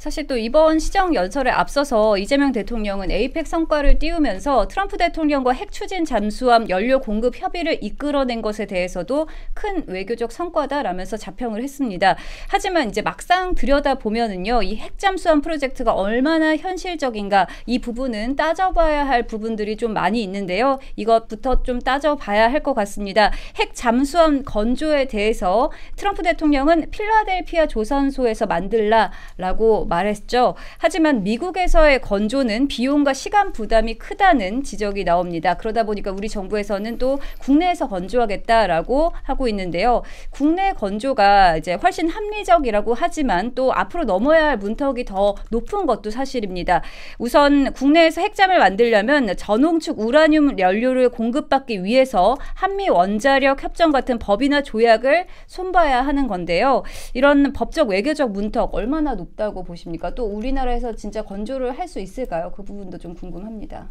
사실 또 이번 시정 연설에 앞서서 이재명 대통령은 에이펙 성과를 띄우면서 트럼프 대통령과 핵 추진 잠수함 연료 공급 협의를 이끌어낸 것에 대해서도 큰 외교적 성과다라면서 자평을 했습니다. 하지만 이제 막상 들여다보면은요, 이 핵 잠수함 프로젝트가 얼마나 현실적인가 이 부분은 따져봐야 할 부분들이 좀 많이 있는데요. 이것부터 좀 따져봐야 할 것 같습니다. 핵 잠수함 건조에 대해서 트럼프 대통령은 필라델피아 조선소에서 만들라라고 말했죠. 하지만 미국에서의 건조는 비용과 시간 부담이 크다는 지적이 나옵니다. 그러다 보니까 우리 정부에서는 또 국내에서 건조하겠다라고 하고 있는데요. 국내 건조가 이제 훨씬 합리적이라고 하지만 또 앞으로 넘어야 할 문턱이 더 높은 것도 사실입니다. 우선 국내에서 핵잠을 만들려면 전홍축 우라늄 연료를 공급받기 위해서 한미 원자력 협정 같은 법이나 조약을 손봐야 하는 건데요. 이런 법적 외교적 문턱 얼마나 높다고 보십니까? 또 우리나라에서 진짜 건조를 할 수 있을까요? 그 부분도 좀 궁금합니다.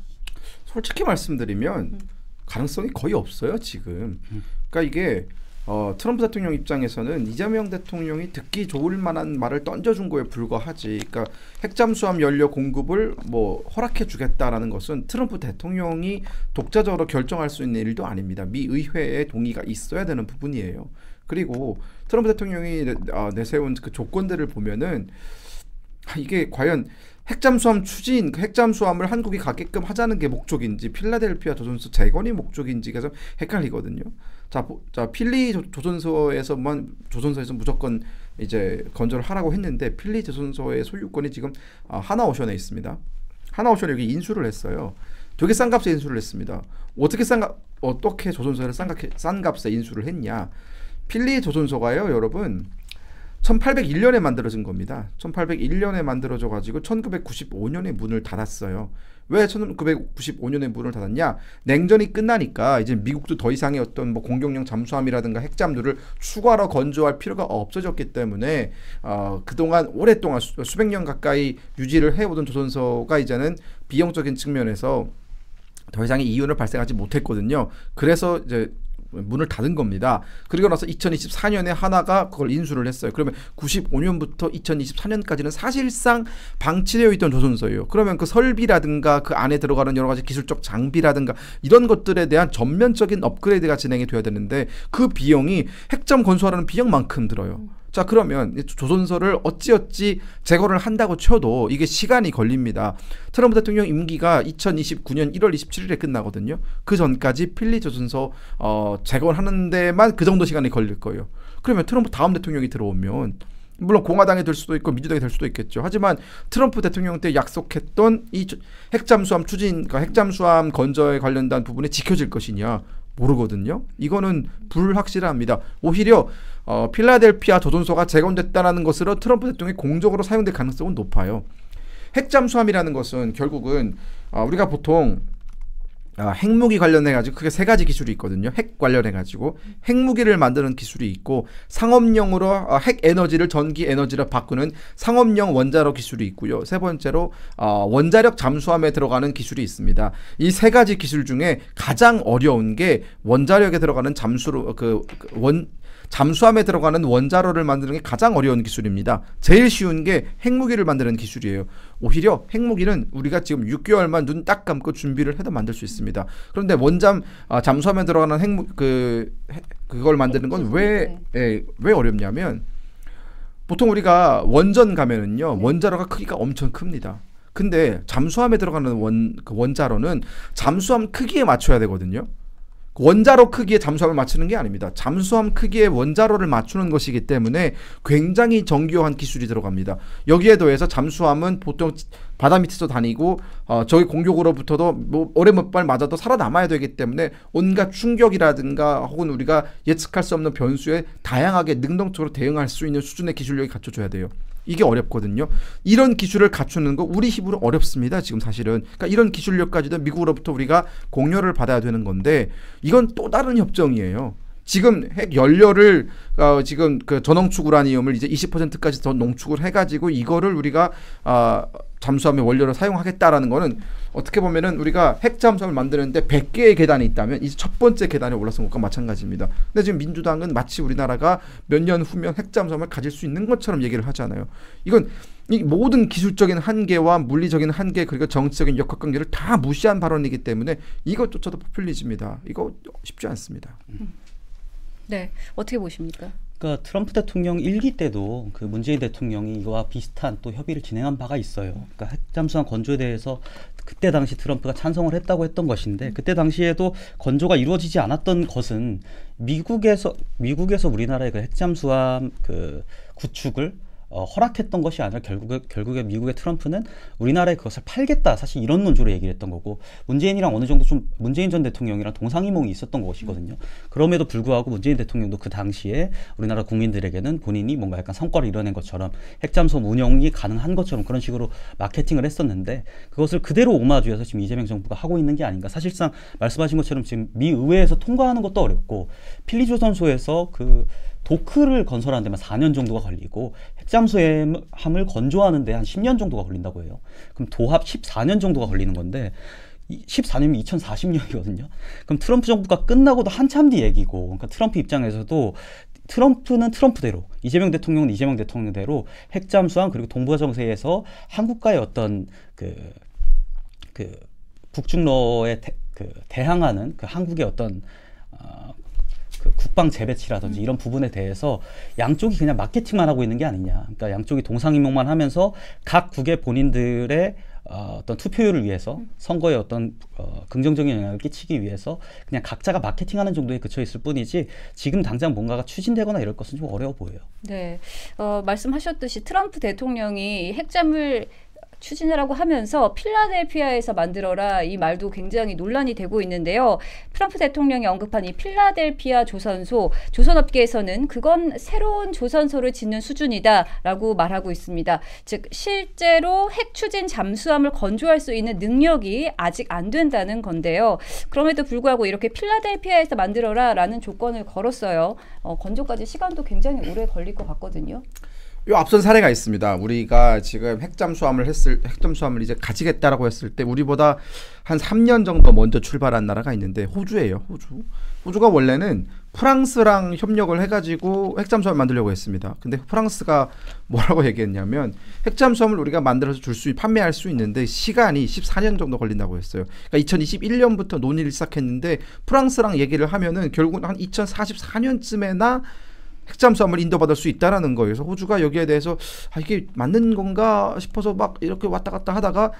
솔직히 말씀드리면 가능성이 거의 없어요, 지금. 그러니까 이게 트럼프 대통령 입장에서는 이재명 대통령이 듣기 좋을 만한 말을 던져준 거에 불과하지. 그러니까 핵잠수함 연료 공급을 뭐 허락해 주겠다라는 것은 트럼프 대통령이 독자적으로 결정할 수 있는 일도 아닙니다. 미 의회의 동의가 있어야 되는 부분이에요. 그리고 트럼프 대통령이 내세운 그 조건들을 보면은 이게 과연 핵잠수함 추진, 핵잠수함을 한국이 가게끔 하자는 게 목적인지 필라델피아 조선소 재건이 목적인지가 좀 헷갈리거든요. 자, 필리 조선소에서 무조건 이제 건조를 하라고 했는데 필리 조선소의 소유권이 지금 하나오션에 있습니다. 하나오션이 여기 인수를 했어요. 되게 싼 값에 인수를 했습니다. 어떻게 조선소를 싼 값에 인수를 했냐? 필리 조선소가요, 여러분. 1801년에 만들어진 겁니다. 1801년에 만들어져 가지고 1995년에 문을 닫았어요. 왜 1995년에 문을 닫았냐? 냉전이 끝나니까 이제 미국도 더 이상의 어떤 뭐 공격용 잠수함이라든가 핵잠들을 추가로 건조할 필요가 없어졌기 때문에 그동안 오랫동안 수백 년 가까이 유지를 해오던 조선소가 이제는 비용적인 측면에서 더 이상의 이윤을 발생하지 못했거든요. 그래서 이제 문을 닫은 겁니다. 그리고 나서 2024년에 하나가 그걸 인수를 했어요. 그러면 95년부터 2024년까지는 사실상 방치되어 있던 조선소예요. 그러면 그 설비라든가 그 안에 들어가는 여러 가지 기술적 장비라든가 이런 것들에 대한 전면적인 업그레이드가 진행이 돼야 되는데 그 비용이 핵잠 건설하는 비용만큼 들어요. 자, 그러면 조선소를 어찌어찌 제거를 한다고 쳐도 이게 시간이 걸립니다. 트럼프 대통령 임기가 2029년 1월 27일에 끝나거든요. 그 전까지 필리 조선소 제거를 하는 데만 그 정도 시간이 걸릴 거예요. 그러면 트럼프 다음 대통령이 들어오면 물론 공화당이 될 수도 있고 민주당이 될 수도 있겠죠. 하지만 트럼프 대통령 때 약속했던 이 핵잠수함 추진, 그러니까 핵잠수함 건조에 관련된 부분이 지켜질 것이냐 모르거든요. 이거는 불확실합니다. 오히려 필라델피아 조선소가 재건됐다는 것으로 트럼프 대통령이 공적으로 사용될 가능성은 높아요. 핵잠수함이라는 것은 결국은 우리가 보통 핵무기 관련해가지고 크게 세 가지 기술이 있거든요. 핵 관련해가지고 핵무기를 만드는 기술이 있고 상업용으로 핵 에너지를 전기 에너지로 바꾸는 상업용 원자로 기술이 있고요. 세 번째로 원자력 잠수함에 들어가는 기술이 있습니다. 이 세 가지 기술 중에 가장 어려운 게 원자력에 들어가는 잠수함에 들어가는 원자로를 만드는 게 가장 어려운 기술입니다. 제일 쉬운 게 핵무기를 만드는 기술이에요. 오히려 핵무기는 우리가 지금 6개월만 눈 딱 감고 준비를 해도 만들 수 있습니다. 그런데 잠수함에 들어가는 그걸 만드는 건 왜 어렵냐면 보통 우리가 원전 가면은요 원자로가 크기가 엄청 큽니다. 근데 잠수함에 들어가는 원자로는 잠수함 크기에 맞춰야 되거든요. 원자로 크기의 잠수함을 맞추는 게 아닙니다. 잠수함 크기의 원자로를 맞추는 것이기 때문에 굉장히 정교한 기술이 들어갑니다. 여기에 더해서 잠수함은 보통 바다 밑에서 다니고 저기 공격으로부터도 뭐 오래 몇 발 맞아도 살아남아야 되기 때문에 온갖 충격이라든가 혹은 우리가 예측할 수 없는 변수에 다양하게 능동적으로 대응할 수 있는 수준의 기술력이 갖춰져야 돼요. 이게 어렵거든요. 이런 기술을 갖추는 거 우리 힘으로 어렵습니다. 지금 사실은. 그러니까 이런 기술력까지도 미국으로부터 우리가 공여를 받아야 되는 건데 이건 또 다른 협정이에요. 지금 핵 연료를 지금 그 전홍축 우라늄을 이제 20%까지 더 농축을 해가지고 이거를 우리가 잠수함의 원료로 사용하겠다라는 거는 어떻게 보면은 우리가 핵 잠수함을 만드는데 100개의 계단이 있다면 이제 첫 번째 계단에 올라선 것과 마찬가지입니다. 근데 지금 민주당은 마치 우리나라가 몇 년 후면 핵 잠수함을 가질 수 있는 것처럼 얘기를 하잖아요. 이건 이 모든 기술적인 한계와 물리적인 한계 그리고 정치적인 역학관계를 다 무시한 발언이기 때문에 이것조차도 포퓰리즘이다. 이거 쉽지 않습니다. 네, 어떻게 보십니까? 그러니까 트럼프 대통령 1기 때도 그 문재인 대통령이 이거와 비슷한 또 협의를 진행한 바가 있어요. 그러니까 핵잠수함 건조에 대해서 그때 당시 트럼프가 찬성을 했다고 했던 것인데 그때 당시에도 건조가 이루어지지 않았던 것은 미국에서 우리나라의 그 핵잠수함 그 구축을 허락했던 것이 아니라 결국에 미국의 트럼프는 우리나라에 그것을 팔겠다 사실 이런 논조로 얘기를 했던 거고 문재인이랑 어느 정도 좀 문재인 전 대통령이랑 동상이몽이 있었던 것이거든요. 그럼에도 불구하고 문재인 대통령도 그 당시에 우리나라 국민들에게는 본인이 뭔가 약간 성과를 이뤄낸 것처럼 핵잠수함 운영이 가능한 것처럼 그런 식으로 마케팅을 했었는데 그것을 그대로 오마주해서 지금 이재명 정부가 하고 있는 게 아닌가. 사실상 말씀하신 것처럼 지금 미 의회에서 통과하는 것도 어렵고 필리조선소에서 그 도크를 건설하는 데만 4년 정도가 걸리고 핵잠수함을 건조하는 데 한 10년 정도가 걸린다고 해요. 그럼 도합 14년 정도가 걸리는 건데 14년이면 2040년이거든요. 그럼 트럼프 정부가 끝나고도 한참 뒤 얘기고 그러니까 트럼프 입장에서도 트럼프는 트럼프대로 이재명 대통령은 이재명 대통령대로 핵잠수함 그리고 동부정세에서 한국과의 어떤 그 북중러에 대항하는 그 한국의 어떤 그 국방 재배치라든지 이런 부분에 대해서 양쪽이 그냥 마케팅만 하고 있는 게 아니냐. 그러니까 양쪽이 동상이몽만 하면서 각 국의 본인들의 어떤 투표율을 위해서 선거에 어떤 긍정적인 영향을 끼치기 위해서 그냥 각자가 마케팅하는 정도에 그쳐 있을 뿐이지 지금 당장 뭔가가 추진되거나 이럴 것은 좀 어려워 보여요. 네, 말씀하셨듯이 트럼프 대통령이 핵잠을 추진하라고 하면서 필라델피아에서 만들어라 이 말도 굉장히 논란이 되고 있는데요. 트럼프 대통령이 언급한 이 필라델피아 조선소, 조선업계에서는 그건 새로운 조선소를 짓는 수준이다라고 말하고 있습니다. 즉 실제로 핵 추진 잠수함을 건조할 수 있는 능력이 아직 안 된다는 건데요. 그럼에도 불구하고 이렇게 필라델피아에서 만들어라라는 조건을 걸었어요. 건조까지 시간도 굉장히 오래 걸릴 것 같거든요. 요 앞선 사례가 있습니다. 우리가 지금 핵잠수함을 이제 가지겠다라고 했을 때 우리보다 한 3년 정도 먼저 출발한 나라가 있는데 호주예요. 호주가 원래는 프랑스랑 협력을 해가지고 핵잠수함을 만들려고 했습니다. 근데 프랑스가 뭐라고 얘기했냐면 핵잠수함을 우리가 만들어서 판매할 수 있는데 시간이 14년 정도 걸린다고 했어요. 그러니까 2021년부터 논의를 시작했는데 프랑스랑 얘기를 하면은 결국은 한 2044년쯤에나 핵잠수함을 인도받을 수 있다라는 거예요. 그래서 호주가 여기에 대해서 이게 맞는 건가 싶어서 막 이렇게 왔다 갔다 하다가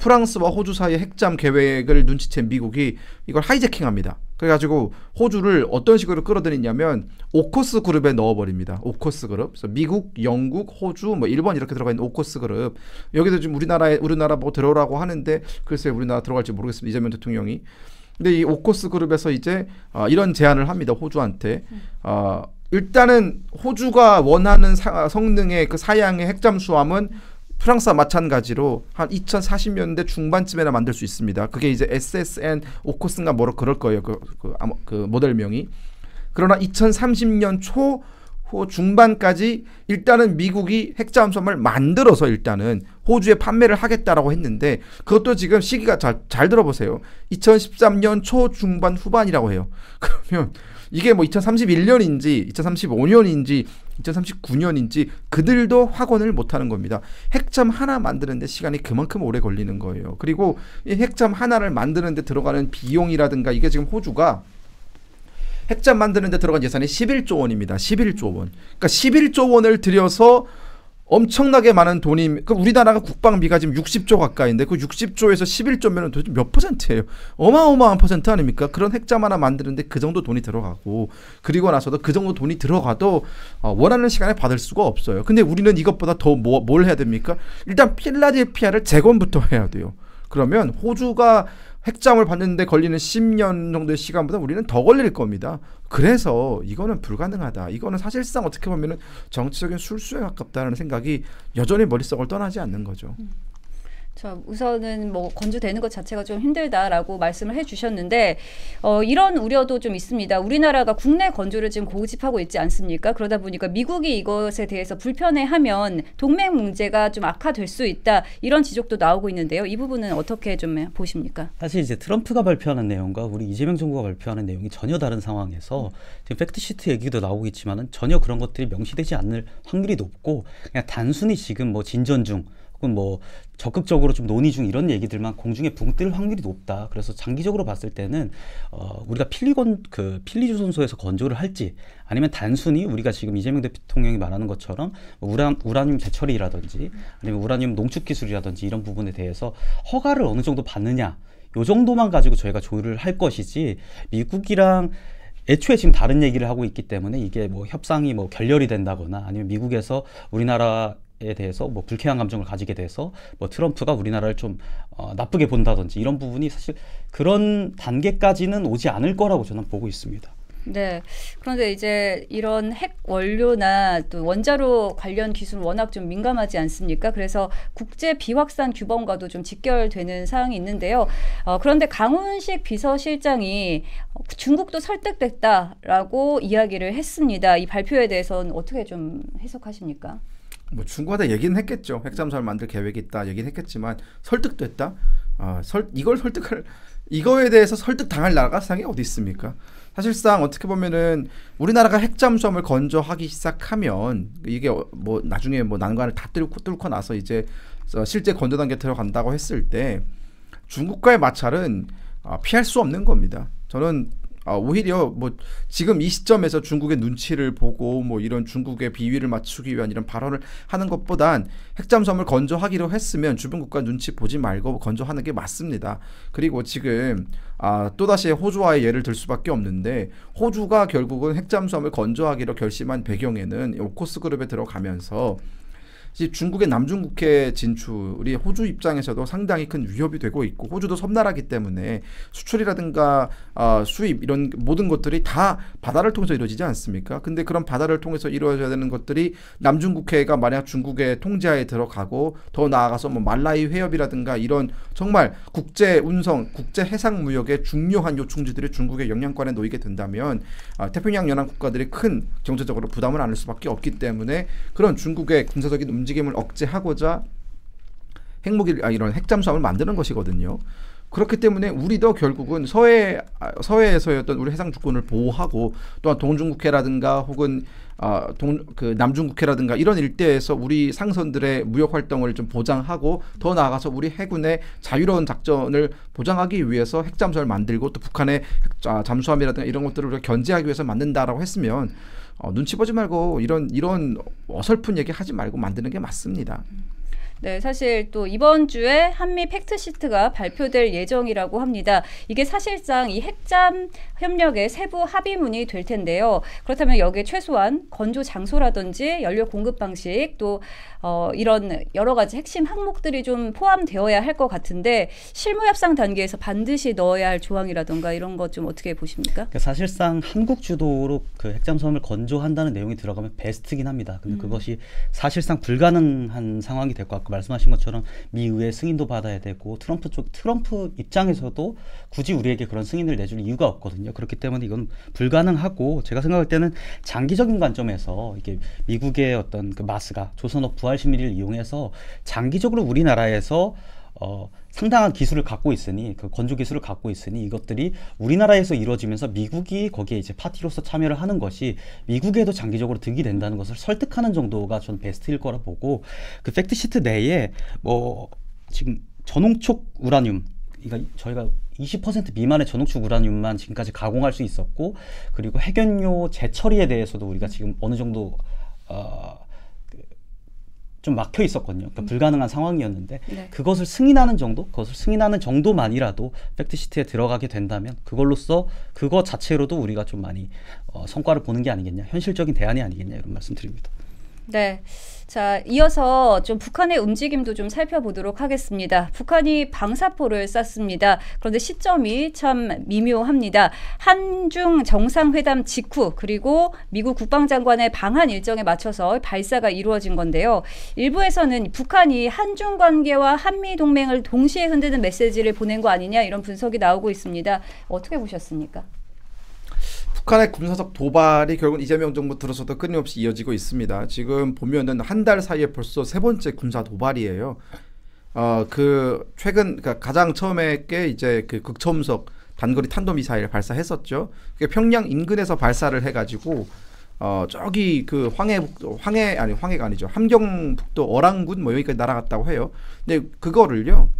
프랑스와 호주 사이의 핵잠 계획을 눈치챈 미국이 이걸 하이제킹합니다. 그래가지고 호주를 어떤 식으로 끌어들이냐면 오코스 그룹에 넣어버립니다. 오코스 그룹. 그래서 미국, 영국, 호주, 뭐 일본 이렇게 들어가 있는 오코스 그룹. 여기도 지금 우리나라 뭐 들어오라고 하는데 글쎄 우리나라 들어갈지 모르겠습니다. 이재명 대통령이. 근데 이 오코스 그룹에서 이제 이런 제안을 합니다. 호주한테. 일단은 호주가 원하는 성능의 그 사양의 핵잠수함은 프랑스와 마찬가지로 한 2040년대 중반쯤에나 만들 수 있습니다. 그게 이제 SSN 오코스인가 뭐로 그럴 거예요. 그 모델명이. 그러나 2030년 초 중반까지 일단은 미국이 핵잠수함을 만들어서 일단은 호주에 판매를 하겠다라고 했는데 그것도 지금 시기가 잘 들어보세요. 2013년 초 중반 후반이라고 해요. 그러면 이게 뭐 2031년인지 2035년인지 2039년인지 그들도 확언을 못하는 겁니다. 핵잠 하나 만드는데 시간이 그만큼 오래 걸리는 거예요. 그리고 이 핵잠 하나를 만드는데 들어가는 비용이라든가 이게 지금 호주가 핵잠 만드는데 들어간 예산이 11조 원입니다. 11조 원. 그러니까 11조 원을 들여서 엄청나게 많은 돈이 그러니까 우리나라가 국방비가 지금 60조 가까이인데 그 60조에서 11조면 도대체 몇 %예요? 어마어마한 퍼센트 아닙니까? 그런 핵잠 하나 만드는데 그 정도 돈이 들어가고 그리고 나서도 그 정도 돈이 들어가도 원하는 시간에 받을 수가 없어요. 근데 우리는 이것보다 더 뭘 해야 됩니까? 일단 필라델피아를 재건부터 해야 돼요. 그러면 호주가 핵잠을 받는데 걸리는 10년 정도의 시간보다 우리는 더 걸릴 겁니다. 그래서 이거는 불가능하다. 이거는 사실상 어떻게 보면 정치적인 술수에 가깝다는 생각이 여전히 머릿속을 떠나지 않는 거죠. 자, 우선은 뭐 건조되는 것 자체가 좀 힘들다라고 말씀을 해주셨는데 이런 우려도 좀 있습니다. 우리나라가 국내 건조를 지금 고집하고 있지 않습니까? 그러다 보니까 미국이 이것에 대해서 불편해하면 동맹 문제가 좀 악화될 수 있다 이런 지적도 나오고 있는데요. 이 부분은 어떻게 좀 보십니까? 사실 이제 트럼프가 발표하는 내용과 우리 이재명 정부가 발표하는 내용이 전혀 다른 상황에서 지금 팩트시트 얘기도 나오고 있지만은 전혀 그런 것들이 명시되지 않을 확률이 높고 그냥 단순히 지금 뭐 진전 중 혹은 뭐 적극적으로 좀 논의 중 이런 얘기들만 공중에 붕 뜰 확률이 높다. 그래서 장기적으로 봤을 때는 우리가 필리주선소에서 건조를 할지 아니면 단순히 우리가 지금 이재명 대통령이 말하는 것처럼 우라늄 재처리라든지 아니면 우라늄 농축 기술이라든지 이런 부분에 대해서 허가를 어느 정도 받느냐 요 정도만 가지고 저희가 조율을 할 것이지 미국이랑 애초에 지금 다른 얘기를 하고 있기 때문에 이게 뭐 협상이 뭐 결렬이 된다거나 아니면 미국에서 우리나라에 대해서 뭐 불쾌한 감정을 가지게 돼서 뭐 트럼프가 우리나라를 좀 나쁘게 본다든지 이런 부분이 사실 그런 단계까지는 오지 않을 거라고 저는 보고 있습니다. 네. 그런데 이제 이런 핵 원료나 또 원자로 관련 기술은 워낙 좀 민감하지 않습니까? 그래서 국제 비확산 규범과도 좀 직결되는 사항이 있는데요. 그런데 강훈식 비서실장이 중국도 설득됐다라고 이야기를 했습니다. 이 발표에 대해서는 어떻게 좀 해석하십니까? 뭐 중국한테 얘기는 했겠죠. 핵잠수함을 만들 계획이 있다 얘기는 했겠지만 설득됐다? 이거에 대해서 설득당할 나라가 세상에 어디 있습니까? 사실상 어떻게 보면은 우리나라가 핵잠수함을 건조하기 시작하면 이게 뭐 나중에 뭐 난관을 다 뚫고 나서 이제 실제 건조 단계 들어간다고 했을 때 중국과의 마찰은 피할 수 없는 겁니다. 저는 오히려 뭐 지금 이 시점에서 중국의 눈치를 보고 뭐 이런 중국의 비위를 맞추기 위한 이런 발언을 하는 것보단 핵잠수함을 건조하기로 했으면 주변 국가 눈치 보지 말고 건조하는 게 맞습니다. 그리고 지금 또다시 호주와의 예를 들 수밖에 없는데 호주가 결국은 핵잠수함을 건조하기로 결심한 배경에는 오코스 그룹에 들어가면서 중국의 남중국해 진출이 호주 입장에서도 상당히 큰 위협이 되고 있고 호주도 섬나라기 때문에 수출이라든가 수입 이런 모든 것들이 다 바다를 통해서 이루어지지 않습니까? 근데 그런 바다를 통해서 이루어져야 되는 것들이 남중국해가 만약 중국의 통제하에 들어가고 더 나아가서 뭐 말라이 회협이라든가 이런 정말 국제 운송, 국제 해상 무역의 중요한 요충지들이 중국의 영향권에 놓이게 된다면 태평양 연안 국가들이 큰 경제적으로 부담을 안을 수밖에 없기 때문에 그런 중국의 군사적인 움직임을 억제하고자 이런 핵잠수함을 만드는 것이거든요. 그렇기 때문에 우리도 결국은 서해에서의 어떤 우리 해상 주권을 보호하고 또한 동중국해라든가 혹은 남중국해라든가 이런 일대에서 우리 상선들의 무역 활동을 좀 보장하고 더 나아가서 우리 해군의 자유로운 작전을 보장하기 위해서 핵잠수함을 만들고 또 북한의 잠수함이라든가 이런 것들을 우리가 견제하기 위해서 만든다라고 했으면 눈치 보지 말고 이런 어설픈 얘기 하지 말고 만드는 게 맞습니다. 네, 사실 또 이번 주에 한미 팩트시트가 발표될 예정이라고 합니다. 이게 사실상 이 핵잠 협력의 세부 합의문이 될 텐데요. 그렇다면 여기에 최소한 건조 장소라든지 연료 공급 방식 또 이런 여러 가지 핵심 항목들이 좀 포함되어야 할 것 같은데 실무 협상 단계에서 반드시 넣어야 할 조항이라든가 이런 것 좀 어떻게 보십니까? 그러니까 사실상 한국 주도로 그 핵잠수함을 건조한다는 내용이 들어가면 베스트긴 합니다. 근데 그것이 사실상 불가능한 상황이 될 것 같고 말씀하신 것처럼 미 의회 승인도 받아야 되고 트럼프 입장에서도 굳이 우리에게 그런 승인을 내줄 이유가 없거든요. 그렇기 때문에 이건 불가능하고 제가 생각할 때는 장기적인 관점에서 이게 미국의 어떤 그 마스가 조선업 부활 심리를 이용해서 장기적으로 우리나라에서 상당한 기술을 갖고 있으니 그 건조 기술을 갖고 있으니 이것들이 우리나라에서 이루어지면서 미국이 거기에 이제 파티로서 참여를 하는 것이 미국에도 장기적으로 득이 된다는 것을 설득하는 정도가 전 베스트일 거라 보고 그 팩트시트 내에 뭐 지금 전홍축 우라늄 그러니까 저희가 20% 미만의 전홍축 우라늄만 지금까지 가공할 수 있었고 그리고 핵연료 재처리에 대해서도 우리가 지금 어느 정도 좀 막혀 있었거든요. 그러니까 불가능한 상황이었는데 네. 그것을 승인하는 정도만이라도 팩트시트에 들어가게 된다면 그거 자체로도 우리가 좀 많이 성과를 보는 게 아니겠냐, 현실적인 대안이 아니겠냐 이런 말씀드립니다. 네. 자, 이어서 좀 북한의 움직임도 좀 살펴보도록 하겠습니다. 북한이 방사포를 쐈습니다. 그런데 시점이 참 미묘합니다. 한중 정상회담 직후 그리고 미국 국방장관의 방한 일정에 맞춰서 발사가 이루어진 건데요. 일부에서는 북한이 한중 관계와 한미 동맹을 동시에 흔드는 메시지를 보낸 거 아니냐 이런 분석이 나오고 있습니다. 어떻게 보셨습니까? 북한의 군사적 도발이 결국 이재명 정부 들어서도 끊임없이 이어지고 있습니다. 지금 보면은 한 달 사이에 벌써 세 번째 군사 도발이에요. 그 최근 그러니까 가장 처음에 게 이제 그 극초음속 단거리 탄도미사일 발사했었죠. 그게 평양 인근에서 발사를 해가지고 저기 그 황해가 아니죠. 함경북도 어랑군 뭐 여기까지 날아갔다고 해요. 근데 그거를요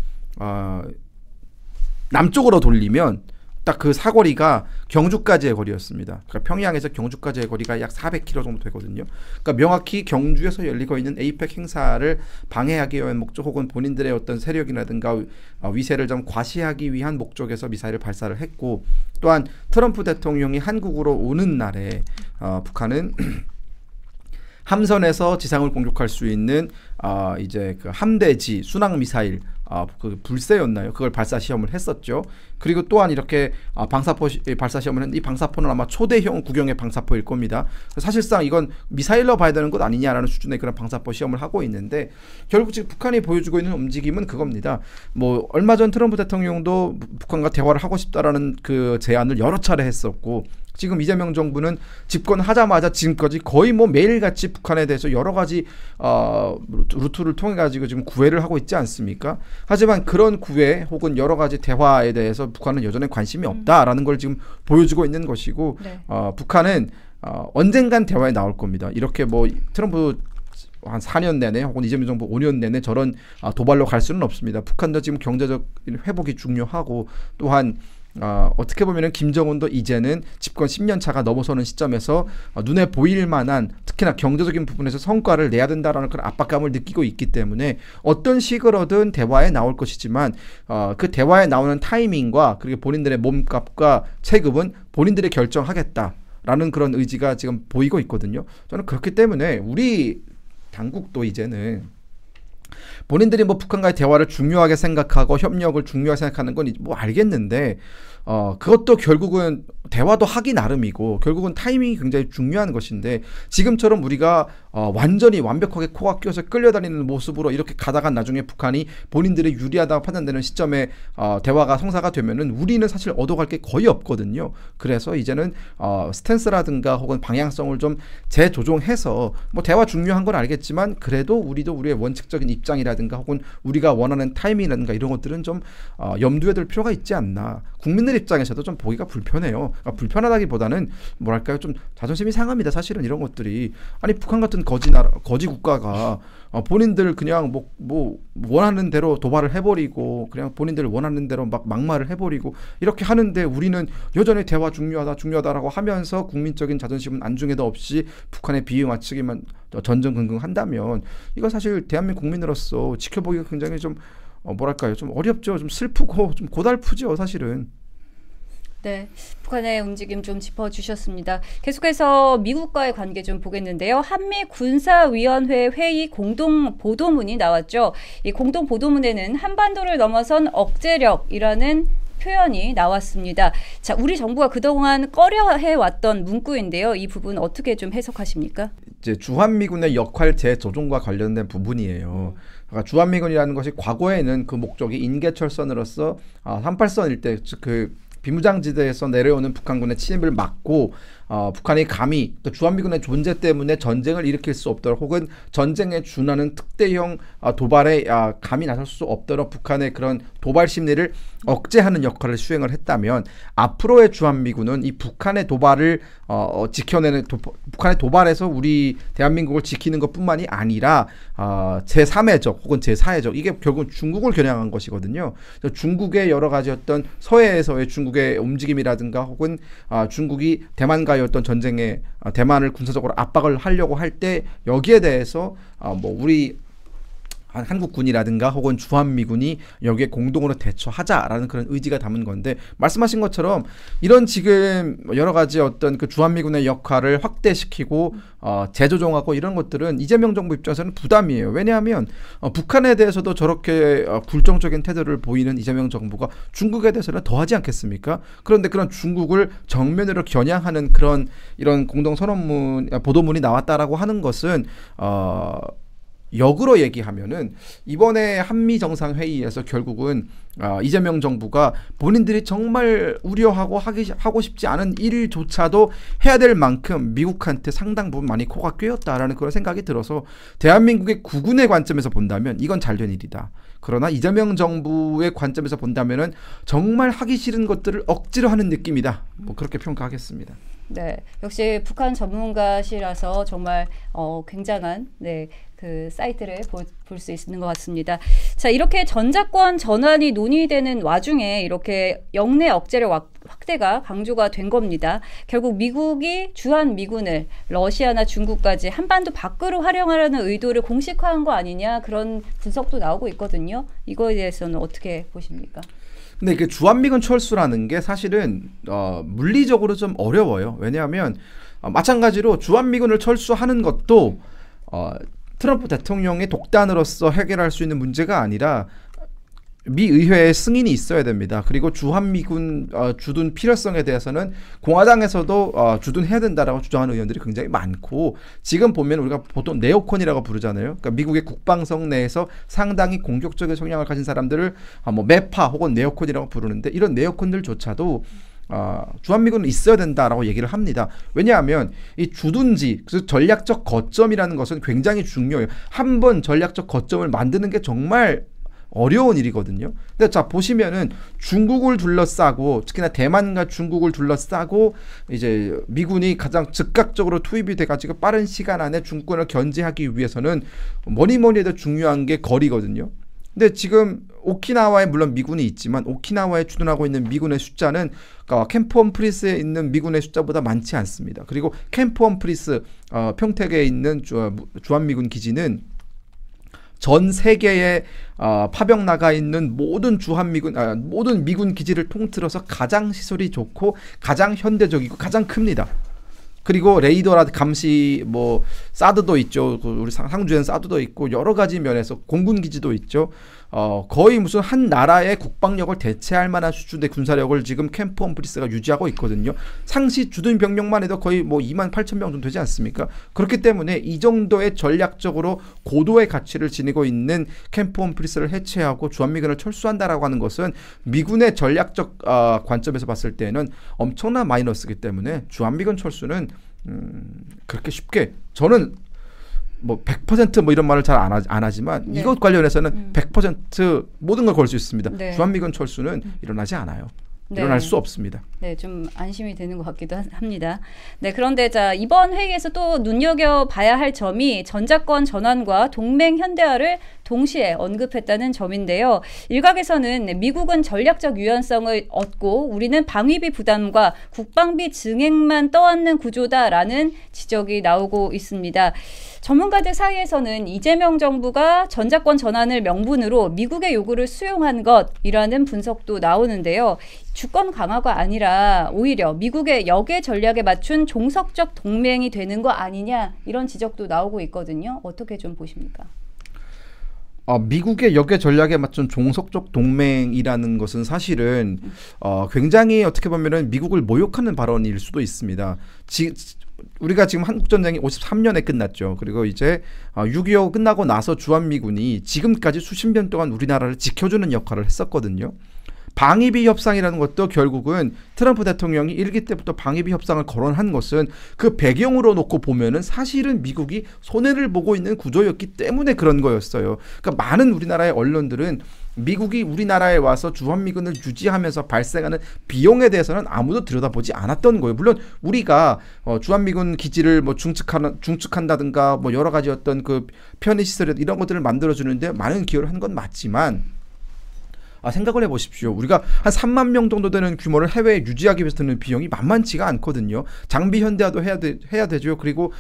남쪽으로 돌리면 딱 그 사거리가 경주까지의 거리였습니다. 그러니까 평양에서 경주까지의 거리가 약 400km 정도 되거든요. 그러니까 명확히 경주에서 열리고 있는 에이펙 행사를 방해하기 위한 목적 혹은 본인들의 어떤 세력이라든가 위세를 좀 과시하기 위한 목적에서 미사일을 발사를 했고, 또한 트럼프 대통령이 한국으로 오는 날에 북한은 함선에서 지상을 공격할 수 있는 이제 그 함대지 순항 미사일 그 불새였나요? 그걸 발사 시험을 했었죠. 그리고 또한 이렇게 방사포 발사 시험을 했는데 이 방사포는 아마 초대형 구경의 방사포일 겁니다. 사실상 이건 미사일로 봐야 되는 것 아니냐라는 수준의 그런 방사포 시험을 하고 있는데, 결국 지금 북한이 보여주고 있는 움직임은 그겁니다. 뭐 얼마 전 트럼프 대통령도 북한과 대화를 하고 싶다라는 그 제안을 여러 차례 했었고, 지금 이재명 정부는 집권하자마자 지금까지 거의 뭐 매일같이 북한에 대해서 여러 가지 루트를 통해 가지고 지금 구애를 하고 있지 않습니까? 하지만 그런 구애 혹은 여러 가지 대화에 대해서 북한은 여전히 관심이 없다라는 걸 지금 보여주고 있는 것이고, 네. 북한은 언젠간 대화에 나올 겁니다. 이렇게 뭐 트럼프 한 4년 내내 혹은 이재명 정부 5년 내내 저런 도발로 갈 수는 없습니다. 북한도 지금 경제적 회복이 중요하고, 또한 어떻게 보면은 김정은도 이제는 집권 10년 차가 넘어서는 시점에서 눈에 보일 만한 특히나 경제적인 부분에서 성과를 내야 된다라는 그런 압박감을 느끼고 있기 때문에 어떤 식으로든 대화에 나올 것이지만 그 대화에 나오는 타이밍과 그리고 본인들의 몸값과 체급은 본인들이 결정하겠다라는 그런 의지가 지금 보이고 있거든요. 저는 그렇기 때문에 우리 당국도 이제는 본인들이 뭐 북한과의 대화를 중요하게 생각하고 협력을 중요하게 생각하는 건 뭐 알겠는데, 그것도 결국은 대화도 하기 나름이고 결국은 타이밍이 굉장히 중요한 것인데, 지금처럼 우리가 완전히 완벽하게 코가 끼어서 끌려다니는 모습으로 이렇게 가다가 나중에 북한이 본인들이 유리하다고 판단되는 시점에 대화가 성사가 되면은 우리는 사실 얻어갈 게 거의 없거든요. 그래서 이제는 스탠스라든가 혹은 방향성을 좀 재조정해서, 뭐 대화 중요한 건 알겠지만 그래도 우리도 우리의 원칙적인 입장이라든가 혹은 우리가 원하는 타이밍이라든가 이런 것들은 좀 염두에 둘 필요가 있지 않나. 국민들 입장에서도 좀 보기가 불편해요. 불편하다기보다는 뭐랄까요, 좀 자존심이 상합니다. 사실은 이런 것들이. 아니 북한 같은 거지 국가가 본인들 그냥 뭐 원하는 대로 도발을 해버리고 그냥 본인들 원하는 대로 막 막말을 해버리고 이렇게 하는데, 우리는 여전히 대화 중요하다라고 하면서 국민적인 자존심은 안중에도 없이 북한의 비위 맞추기만 전전긍긍한다면 이건 사실 대한민국 국민으로서 지켜보기가 굉장히 좀 뭐랄까요, 좀 어렵죠. 좀 슬프고 좀 고달프죠, 사실은. 네, 북한의 움직임 좀 짚어주셨습니다. 계속해서 미국과의 관계 좀 보겠는데요. 한미 군사위원회 회의 공동 보도문이 나왔죠. 이 공동 보도문에는 한반도를 넘어선 억제력이라는 표현이 나왔습니다. 자, 우리 정부가 그동안 꺼려해왔던 문구인데요. 이 부분 어떻게 좀 해석하십니까? 이제 주한미군의 역할 재조정과 관련된 부분이에요. 그러니까 주한미군이라는 것이 과거에는 그 목적이 인계철선으로서 38선 일대 그 비무장지대에서 내려오는 북한군의 침입을 막고 북한이 감히 또 주한미군의 존재 때문에 전쟁을 일으킬 수 없도록 혹은 전쟁에 준하는 특대형 도발에 감히 나설 수 없도록 북한의 그런 도발 심리를 억제하는 역할을 수행을 했다면, 앞으로의 주한미군은 이 북한의 도발을 지켜내는 북한의 도발에서 우리 대한민국을 지키는 것뿐만이 아니라 제3의 적 혹은 제4의 적, 이게 결국 중국을 겨냥한 것이거든요. 중국의 여러 가지 어떤 서해에서의 중국의 움직임이라든가 혹은 중국이 대만과의 어떤 전쟁에 대만을 군사적으로 압박을 하려고 할 때 여기에 대해서 뭐 우리 한국군이라든가 혹은 주한미군이 여기에 공동으로 대처하자라는 그런 의지가 담은 건데 말씀하신 것처럼 이런 지금 여러 가지 어떤 그 주한미군의 역할을 확대시키고 재조정하고 이런 것들은 이재명 정부 입장에서는 부담이에요. 왜냐하면 북한에 대해서도 저렇게 불정적인 태도를 보이는 이재명 정부가 중국에 대해서는 더하지 않겠습니까? 그런데 그런 중국을 정면으로 겨냥하는 그런 이런 공동선언문 보도문이 나왔다라고 하는 것은 역으로 얘기하면은 이번에 한미 정상회의에서 결국은 이재명 정부가 본인들이 정말 우려하고 하고 싶지 않은 일조차도 해야 될 만큼 미국한테 상당 부분 많이 코가 꿰었다라는 그런 생각이 들어서 대한민국의 국군의 관점에서 본다면 이건 잘된 일이다. 그러나 이재명 정부의 관점에서 본다면은 정말 하기 싫은 것들을 억지로 하는 느낌이다. 뭐 그렇게 평가하겠습니다. 네, 역시 북한 전문가시라서 정말 굉장한 그 사이트를 볼 수 있는 것 같습니다. 자, 이렇게 전자권 전환이 논의되는 와중에 이렇게 영내 억제력 확대가 강조가 된 겁니다. 결국 미국이 주한미군을 러시아나 중국까지 한반도 밖으로 활용하려는 의도를 공식화한 거 아니냐 그런 분석도 나오고 있거든요. 이거에 대해서는 어떻게 보십니까? 근데 그 주한미군 철수라는 게 사실은 물리적으로 좀 어려워요. 왜냐하면 마찬가지로 주한미군을 철수하는 것도 트럼프 대통령의 독단으로서 해결할 수 있는 문제가 아니라 미 의회의 승인이 있어야 됩니다. 그리고 주한미군 주둔 필요성에 대해서는 공화당에서도 주둔해야 된다라고 주장하는 의원들이 굉장히 많고 지금 보면 우리가 보통 네오콘이라고 부르잖아요. 그러니까 미국의 국방성 내에서 상당히 공격적인 성향을 가진 사람들을 뭐 매파 혹은 네오콘이라고 부르는데 이런 네오콘들조차도 주한미군은 있어야 된다라고 얘기를 합니다. 왜냐하면 이 주둔지, 그래서 전략적 거점이라는 것은 굉장히 중요해요. 한 번 전략적 거점을 만드는 게 정말 어려운 일이거든요. 근데 자 보시면은 중국을 둘러싸고 특히나 대만과 중국을 둘러싸고 이제 미군이 가장 즉각적으로 투입이 돼가지고 빠른 시간 안에 중국군을 견제하기 위해서는 뭐니 해도 중요한 게 거리거든요. 근데 지금 오키나와에 물론 미군이 있지만 오키나와에 주둔하고 있는 미군의 숫자는 캠프 험프리스에 있는 미군의 숫자보다 많지 않습니다. 그리고 캠프 험프리스 평택에 있는 주한미군 기지는 전 세계에 파병 나가 있는 모든 모든 미군 기지를 통틀어서 가장 시설이 좋고 가장 현대적이고 가장 큽니다. 그리고 레이더라 감시 뭐 사드도 있죠. 우리 상주엔 사드도 있고 여러 가지 면에서 공군 기지도 있죠. 거의 무슨 한 나라의 국방력을 대체할 만한 수준의 군사력을 지금 캠프 험프리스가 유지하고 있거든요. 상시 주둔 병력만 해도 거의 뭐 28,000명 정도 되지 않습니까? 그렇기 때문에 이 정도의 전략적으로 고도의 가치를 지니고 있는 캠프 험프리스를 해체하고 주한미군을 철수한다라고 하는 것은 미군의 전략적 관점에서 봤을 때는 엄청난 마이너스이기 때문에 주한미군 철수는 그렇게 쉽게 저는 뭐 100% 뭐 이런 말을 잘 안 하지만 네. 이것 관련해서는 100% 모든 걸 걸 수 있습니다. 네. 주한미군 철수는 일어나지 않아요. 네. 일어날 수 없습니다. 네, 좀 안심이 되는 것 같기도 합니다. 네, 그런데 자 이번 회의에서 또 눈여겨봐야 할 점이 전자권 전환과 동맹 현대화를 동시에 언급했다는 점인데요. 일각에서는 미국은 전략적 유연성을 얻고 우리는 방위비 부담과 국방비 증액만 떠안는 구조다라는 지적이 나오고 있습니다. 전문가들 사이에서는 이재명 정부가 전자권 전환을 명분으로 미국의 요구를 수용한 것이라는 분석도 나오는데요. 주권 강화가 아니라 오히려 미국의 역의 전략에 맞춘 종속적 동맹이 되는 거 아니냐 이런 지적도 나오고 있거든요. 어떻게 좀 보십니까? 미국의 역의 전략에 맞춘 종속적 동맹이라는 것은 사실은 굉장히 어떻게 보면은 미국을 모욕하는 발언일 수도 있습니다. 우리가 지금 한국전쟁이 53년에 끝났죠. 그리고 이제 6.25 끝나고 나서 주한미군이 지금까지 수십 년 동안 우리나라를 지켜주는 역할을 했었거든요. 방위비 협상이라는 것도 결국은 트럼프 대통령이 1기 때부터 방위비 협상을 거론한 것은 그 배경으로 놓고 보면은 사실은 미국이 손해를 보고 있는 구조였기 때문에 그런 거였어요. 그러니까 많은 우리나라의 언론들은 미국이 우리나라에 와서 주한미군을 유지하면서 발생하는 비용에 대해서는 아무도 들여다보지 않았던 거예요. 물론 우리가 주한미군 기지를 뭐 중축한다든가 뭐 여러 가지 어떤 그 편의시설 이런 것들을 만들어주는데 많은 기여를 한 건 맞지만 생각을 해보십시오. 우리가 한 3만 명 정도 되는 규모를 해외에 유지하기 위해서 드는 비용이 만만치가 않거든요. 장비 현대화도 해야 되죠. 그리고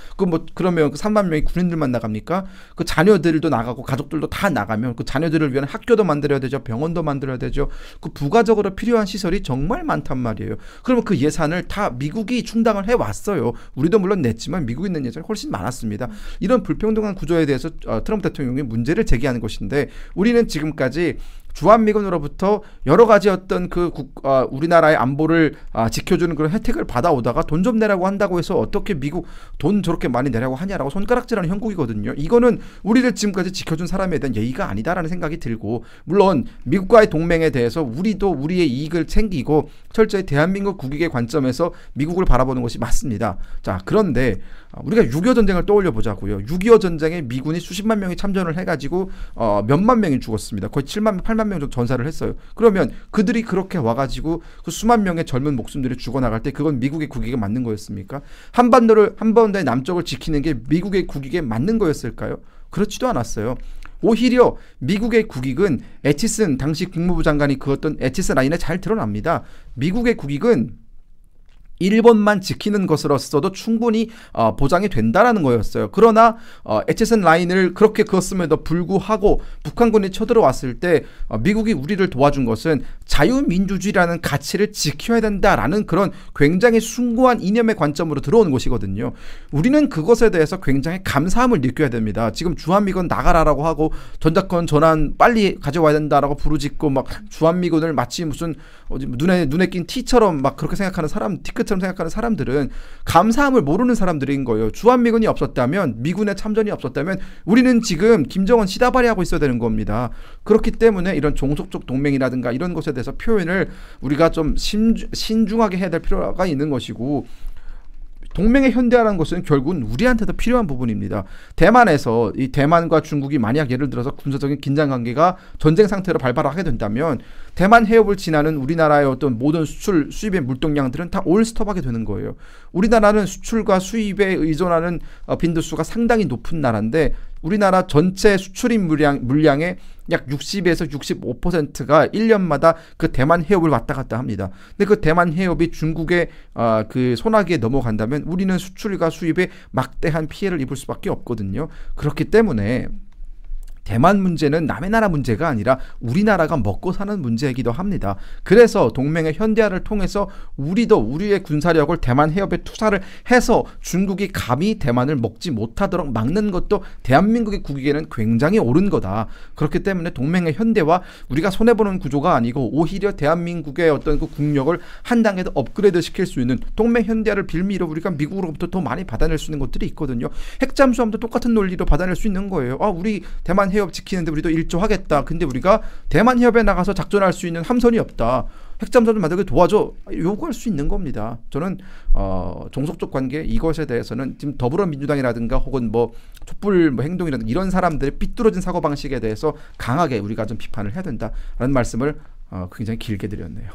그러면 그 3만 명이 군인들만 나갑니까? 그 자녀들도 나가고 가족들도 다 나가면 그 자녀들을 위한 학교도 만들어야 되죠. 병원도 만들어야 되죠. 그 부가적으로 필요한 시설이 정말 많단 말이에요. 그러면 그 예산을 다 미국이 충당을 해왔어요. 우리도 물론 냈지만 미국이 낸 예산이 훨씬 많았습니다. 이런 불평등한 구조에 대해서 트럼프 대통령이 문제를 제기하는 것인데 우리는 지금까지 주한미군으로부터 여러 가지 어떤 우리나라의 안보를 지켜주는 그런 혜택을 받아오다가 돈 좀 내라고 한다고 해서 어떻게 미국 돈 저렇게 많이 내라고 하냐라고 손가락질하는 형국이거든요. 이거는 우리를 지금까지 지켜준 사람에 대한 예의가 아니다라는 생각이 들고, 물론 미국과의 동맹에 대해서 우리도 우리의 이익을 챙기고 철저히 대한민국 국익의 관점에서 미국을 바라보는 것이 맞습니다. 자, 그런데 우리가 6.25 전쟁을 떠올려 보자고요. 6.25 전쟁에 미군이 수십만 명이 참전을 해가지고 몇만 명이 죽었습니다. 거의 7만 명, 8만 명 정도 전사를 했어요. 그러면 그들이 그렇게 와가지고 그 수만 명의 젊은 목숨들이 죽어나갈 때 그건 미국의 국익에 맞는 거였습니까? 한반도의 남쪽을 지키는 게 미국의 국익에 맞는 거였을까요? 그렇지도 않았어요. 오히려 미국의 국익은 애치슨 당시 국무부 장관이 그었던 애치슨 라인에 잘 드러납니다. 미국의 국익은 일본만 지키는 것으로서도 충분히 보장이 된다라는 거였어요. 그러나 애치슨 라인을 그렇게 그었음에도 불구하고 북한군이 쳐들어왔을 때 미국이 우리를 도와준 것은 자유민주주의라는 가치를 지켜야 된다라는 그런 굉장히 숭고한 이념의 관점으로 들어오는 것이거든요. 우리는 그것에 대해서 굉장히 감사함을 느껴야 됩니다. 지금 주한미군 나가라라고 하고 전작권 전환 빨리 가져와야 된다라고 부르짖고 막 주한미군을 마치 무슨 눈에 낀 티처럼 막 그렇게 생각하는 사람, 티끌처럼 생각하는 사람들은 감사함을 모르는 사람들인 거예요. 주한미군이 없었다면, 미군의 참전이 없었다면 우리는 지금 김정은 시다발이 하고 있어야 되는 겁니다. 그렇기 때문에 이런 종속적 동맹이라든가 이런 것에 대해서 표현을 우리가 좀 신중하게 해야 될 필요가 있는 것이고, 동맹의 현대화라는 것은 결국은 우리한테도 필요한 부분입니다. 대만에서 이 대만과 중국이 만약 예를 들어서 군사적인 긴장 관계가 전쟁 상태로 발발하게 된다면 대만 해협을 지나는 우리나라의 어떤 모든 수입의 물동량들은 다 올스톱하게 되는 거예요. 우리나라는 수출과 수입에 의존하는 빈도수가 상당히 높은 나라인데 우리나라 전체 수출입 물량의 약 60에서 65%가 1년마다 그 대만 해협을 왔다 갔다 합니다. 근데 그 대만 해협이 중국의 그 손아귀에 넘어간다면 우리는 수출과 수입에 막대한 피해를 입을 수밖에 없거든요. 그렇기 때문에 대만 문제는 남의 나라 문제가 아니라 우리나라가 먹고 사는 문제이기도 합니다. 그래서 동맹의 현대화를 통해서 우리도 우리의 군사력을 대만 해협에 투자를 해서 중국이 감히 대만을 먹지 못하도록 막는 것도 대한민국의 국익에는 굉장히 옳은 거다. 그렇기 때문에 동맹의 현대화, 우리가 손해보는 구조가 아니고 오히려 대한민국의 어떤 그 국력을 한 단계 더 업그레이드 시킬 수 있는 동맹 현대화를 빌미로 우리가 미국으로부터 더 많이 받아낼 수 있는 것들이 있거든요. 핵잠수함도 똑같은 논리로 받아낼 수 있는 거예요. 우리 대만 해협 지키는데 우리도 일조하겠다. 근데 우리가 대만 해협에 나가서 작전할 수 있는 함선이 없다. 핵잠수함 만들게 도와줘. 요구할 수 있는 겁니다. 저는 종속적 관계 이것에 대해서는 지금 더불어민주당이라든가 혹은 촛불 행동이라든가 이런 사람들의 삐뚤어진 사고방식에 대해서 강하게 우리가 좀 비판을 해야 된다라는 말씀을 굉장히 길게 드렸네요.